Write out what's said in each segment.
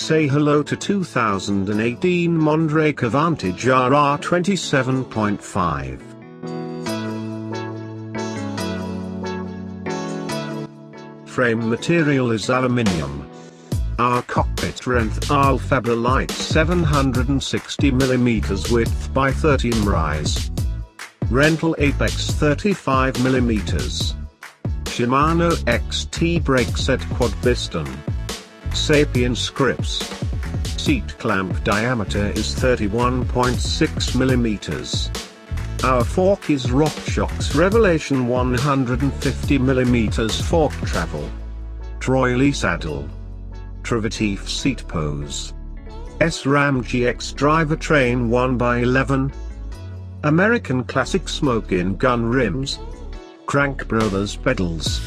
say hello to 2018 Mondraker Vantage RR 27.5. Frame material is aluminium. Our cockpit length Alphabet Light 760mm width by 13 rise. Rental apex 35mm. Shimano XT brake set quad piston. Sapien scripts. Seat clamp diameter is 31.6mm. Our fork is RockShox Revelation 150mm fork travel. Trolley saddle. Travatif seat pose. SRAM GX drivetrain 1x11. American classic smoke-in gun rims. Crank Brothers pedals.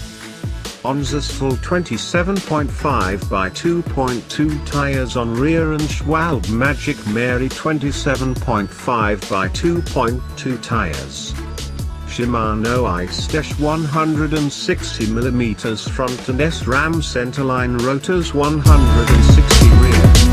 Onza's full 27.5 by 2.2 tires on rear and Schwalbe Magic Mary 27.5 by 2.2 tires. Shimano Ice-Dash 160mm front and SRAM centerline rotors 160 rear.